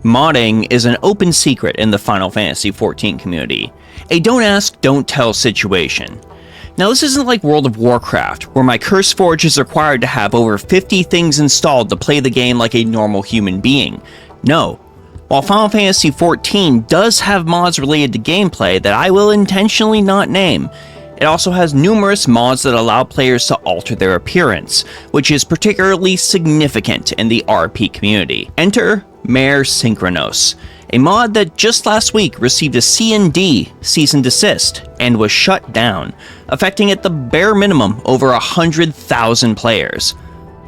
Modding is an open secret in the Final Fantasy XIV community, a don't ask, don't tell situation. Now this isn't like World of Warcraft, where my Curse Forge is required to have over 50 things installed to play the game like a normal human being. No. While Final Fantasy XIV does have mods related to gameplay that I will intentionally not name, it also has numerous mods that allow players to alter their appearance, which is particularly significant in the RP community. Enter Mare Synchronos, a mod that just last week received a C&D, cease and desist, and was shut down, affecting at the bare minimum over 100,000 players.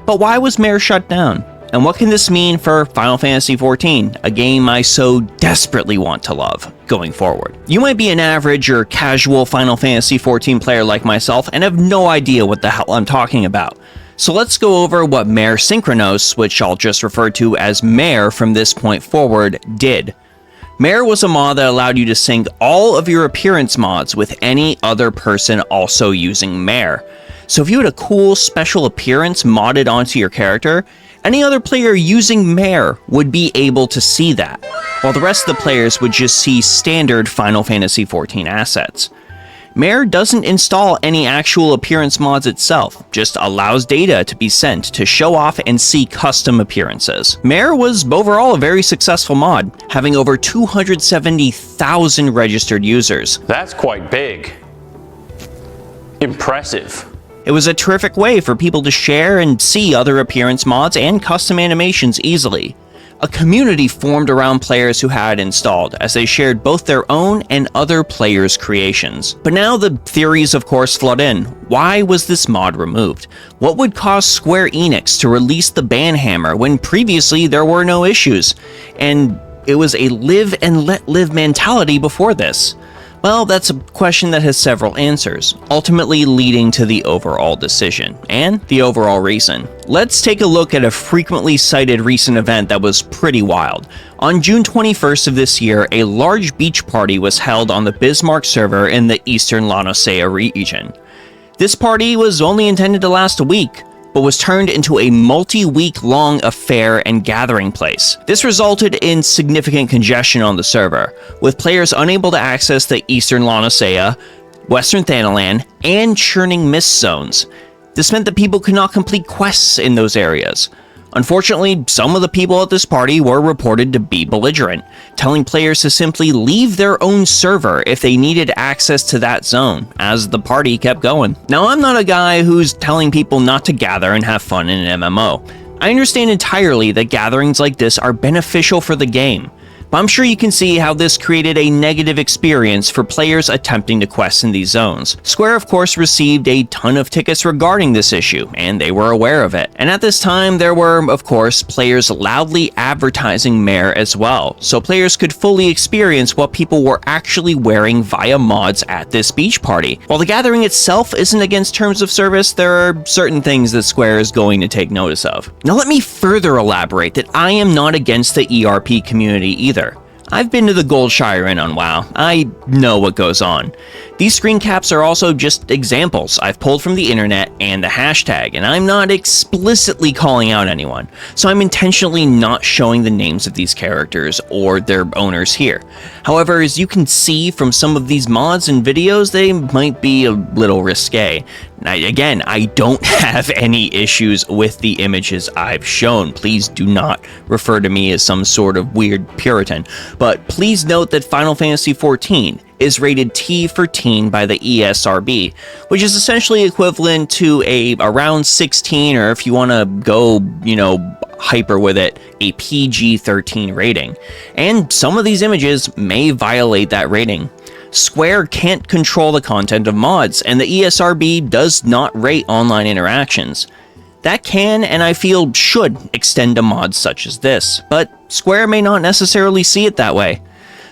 But why was Mare shut down? And what can this mean for Final Fantasy XIV, a game I so desperately want to love, going forward? You might be an average or casual Final Fantasy XIV player like myself and have no idea what the hell I'm talking about. So let's go over what Mare Synchronos, which I'll just refer to as Mare from this point forward, did. Mare was a mod that allowed you to sync all of your appearance mods with any other person also using Mare. So if you had a cool special appearance modded onto your character, any other player using Mare would be able to see that, while the rest of the players would just see standard Final Fantasy XIV assets. Mare doesn't install any actual appearance mods itself, just allows data to be sent to show off and see custom appearances. Mare was overall a very successful mod, having over 270,000 registered users. That's quite big. Impressive. It was a terrific way for people to share and see other appearance mods and custom animations easily. A community formed around players who had it installed, as they shared both their own and other players' creations. But now the theories of course flood in. Why was this mod removed? What would cause Square Enix to release the ban hammer when previously there were no issues? And it was a live and let live mentality before this. Well, that's a question that has several answers, ultimately leading to the overall decision, and the overall reason. Let's take a look at a frequently cited recent event that was pretty wild. On June 21st of this year, a large beach party was held on the Bismarck server in the eastern Laodicea region. This party was only intended to last a week, but was turned into a multi-week-long affair and gathering place. This resulted in significant congestion on the server, with players unable to access the Eastern Laodicea, Western Thanalan, and Churning Mist zones. This meant that people could not complete quests in those areas. Unfortunately, some of the people at this party were reported to be belligerent, telling players to simply leave their own server if they needed access to that zone, as the party kept going. Now, I'm not a guy who's telling people not to gather and have fun in an MMO. I understand entirely that gatherings like this are beneficial for the game, but I'm sure you can see how this created a negative experience for players attempting to quest in these zones. Square, of course, received a ton of tickets regarding this issue, and they were aware of it. And at this time, there were, of course, players loudly advertising Mare as well, so players could fully experience what people were actually wearing via mods at this beach party. While the gathering itself isn't against terms of service, there are certain things that Square is going to take notice of. Now let me further elaborate that I am not against the ERP community either. I've been to the Goldshire Inn on WoW. I know what goes on. These screen caps are also just examples I've pulled from the internet and the hashtag, and I'm not explicitly calling out anyone, so I'm intentionally not showing the names of these characters or their owners here. However, as you can see from some of these mods and videos, they might be a little risque. Again, I don't have any issues with the images I've shown. Please do not refer to me as some sort of weird Puritan. But please note that Final Fantasy XIV is rated T for teen by the ESRB, which is essentially equivalent to around 16, or if you want to go, hyper with it, a PG-13 rating. And some of these images may violate that rating. Square can't control the content of mods, and the ESRB does not rate online interactions. That can, and I feel should, extend to mods such as this, but Square may not necessarily see it that way.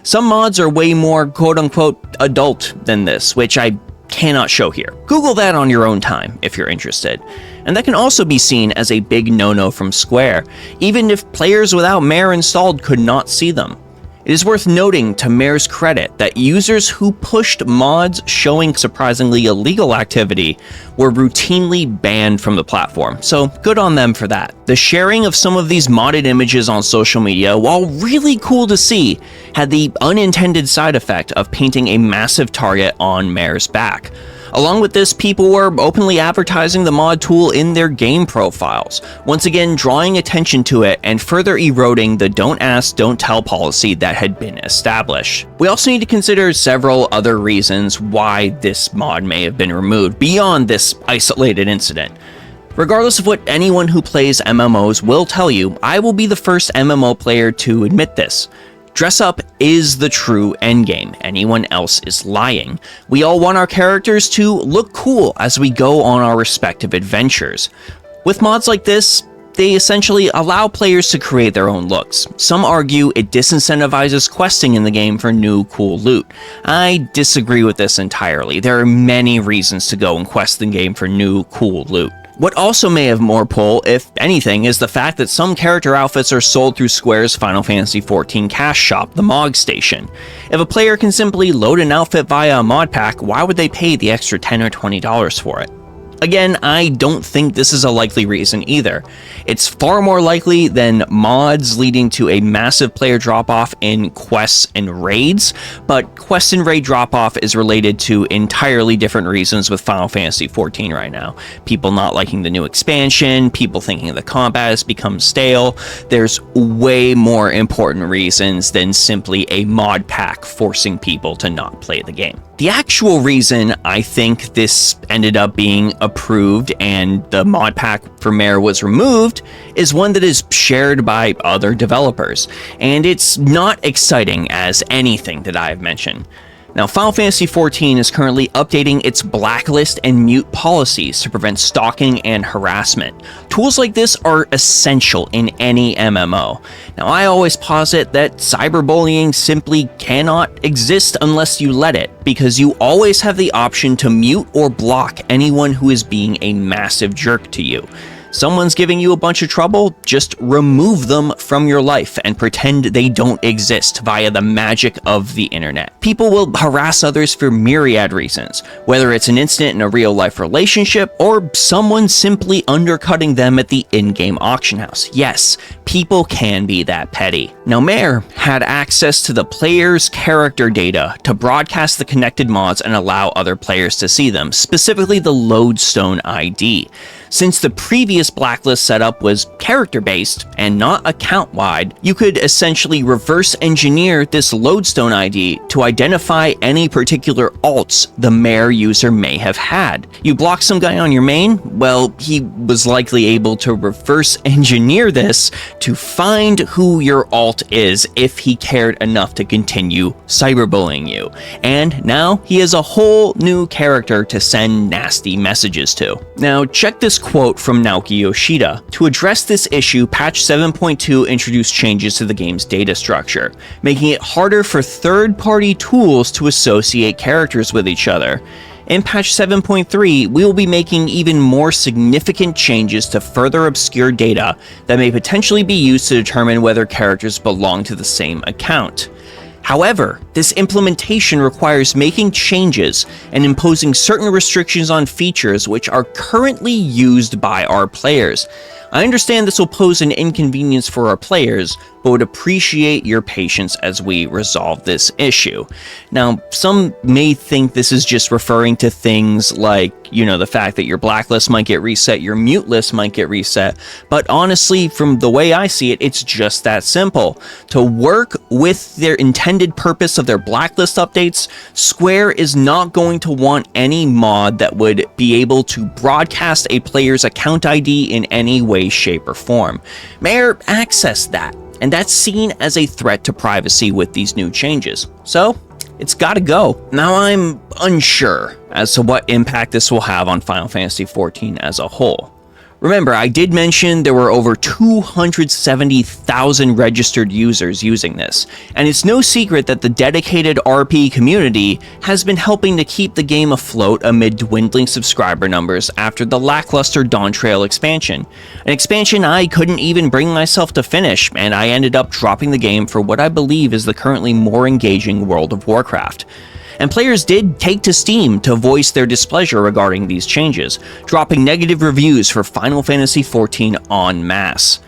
Some mods are way more quote-unquote adult than this, which I cannot show here. Google that on your own time if you're interested. And that can also be seen as a big no-no from Square, even if players without Mare installed could not see them. It is worth noting, to Mare's credit, that users who pushed mods showing surprisingly illegal activity were routinely banned from the platform, so good on them for that. The sharing of some of these modded images on social media, while really cool to see, had the unintended side effect of painting a massive target on Mare's back. Along with this, people were openly advertising the mod tool in their game profiles, once again drawing attention to it and further eroding the don't ask, don't tell policy that had been established. We also need to consider several other reasons why this mod may have been removed beyond this isolated incident. Regardless of what anyone who plays MMOs will tell you, I will be the first MMO player to admit this. Dress up is the true endgame. Anyone else is lying. We all want our characters to look cool as we go on our respective adventures. With mods like this, they essentially allow players to create their own looks. Some argue it disincentivizes questing in the game for new cool loot. I disagree with this entirely. There are many reasons to go and quest in game for new cool loot. What also may have more pull, if anything, is the fact that some character outfits are sold through Square's Final Fantasy XIV cash shop, the MOG Station. If a player can simply load an outfit via a mod pack, why would they pay the extra $10 or $20 for it? Again, I don't think this is a likely reason either. It's far more likely than mods leading to a massive player drop-off in quests and raids, but quest and raid drop-off is related to entirely different reasons with Final Fantasy XIV right now. People not liking the new expansion, people thinking the combat has become stale. There's way more important reasons than simply a mod pack forcing people to not play the game. The actual reason I think this ended up being approved and the mod pack for Mare was removed is one that is shared by other developers, and it's not exciting as anything that I've mentioned. Now, Final Fantasy XIV is currently updating its blacklist and mute policies to prevent stalking and harassment. Tools like this are essential in any MMO. Now, I always posit that cyberbullying simply cannot exist unless you let it, because you always have the option to mute or block anyone who is being a massive jerk to you. Someone's giving you a bunch of trouble, just remove them from your life and pretend they don't exist via the magic of the internet. People will harass others for myriad reasons, whether it's an incident in a real-life relationship or someone simply undercutting them at the in-game auction house. Yes, people can be that petty. Now, Mare had access to the player's character data to broadcast the connected mods and allow other players to see them, specifically the Lodestone ID. Since the previous blacklist setup was character-based and not account-wide, you could essentially reverse engineer this Lodestone ID to identify any particular alts the Mare user may have had. You block some guy on your main? Well, he was likely able to reverse engineer this to find who your alt is if he cared enough to continue cyberbullying you. And now he has a whole new character to send nasty messages to. Now, check this quote from Naoki Yoshida. To address this issue, patch 7.2 introduced changes to the game's data structure, making it harder for third-party tools to associate characters with each other. In patch 7.3, we will be making even more significant changes to further obscure data that may potentially be used to determine whether characters belong to the same account. However, this implementation requires making changes and imposing certain restrictions on features which are currently used by our players. I understand this will pose an inconvenience for our players, but would appreciate your patience as we resolve this issue. Now, some may think this is just referring to things like, the fact that your blacklist might get reset, your mute list might get reset, but honestly, from the way I see it, it's just that simple. To work with their intended purpose of their blacklist updates, Square is not going to want any mod that would be able to broadcast a player's account ID in any way, shape, or form. Mare accessed that, and that's seen as a threat to privacy with these new changes. So, it's gotta go. Now, I'm unsure as to what impact this will have on Final Fantasy XIV as a whole. Remember, I did mention there were over 270,000 registered users using this, and it's no secret that the dedicated RP community has been helping to keep the game afloat amid dwindling subscriber numbers after the lackluster Dawntrail expansion, an expansion I couldn't even bring myself to finish, and I ended up dropping the game for what I believe is the currently more engaging World of Warcraft. And players did take to Steam to voice their displeasure regarding these changes, dropping negative reviews for Final Fantasy XIV en masse.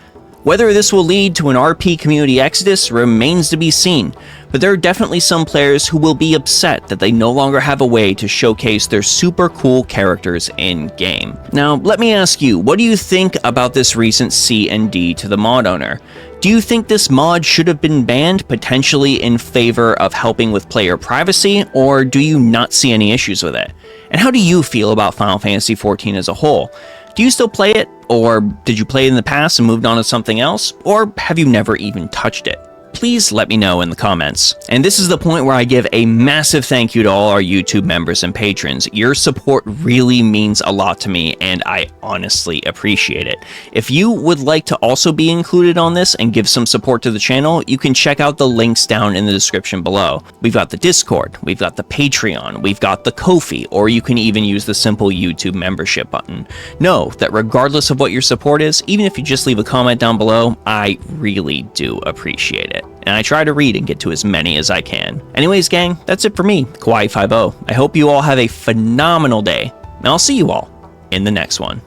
Whether this will lead to an RP community exodus remains to be seen, but there are definitely some players who will be upset that they no longer have a way to showcase their super cool characters in-game. Now, let me ask you, what do you think about this recent C&D to the mod owner? Do you think this mod should have been banned, potentially in favor of helping with player privacy, or do you not see any issues with it? And how do you feel about Final Fantasy XIV as a whole? Do you still play it, or did you play it in the past and moved on to something else, or have you never even touched it? Please let me know in the comments. And this is the point where I give a massive thank you to all our YouTube members and patrons. Your support really means a lot to me, and I honestly appreciate it. If you would like to also be included on this and give some support to the channel, you can check out the links down in the description below. We've got the Discord, we've got the Patreon, we've got the Ko-fi, or you can even use the simple YouTube membership button. Know that regardless of what your support is, even if you just leave a comment down below, I really do appreciate it. And I try to read and get to as many as I can. Anyways, gang, that's it for me, Kawaii50. I hope you all have a phenomenal day, and I'll see you all in the next one.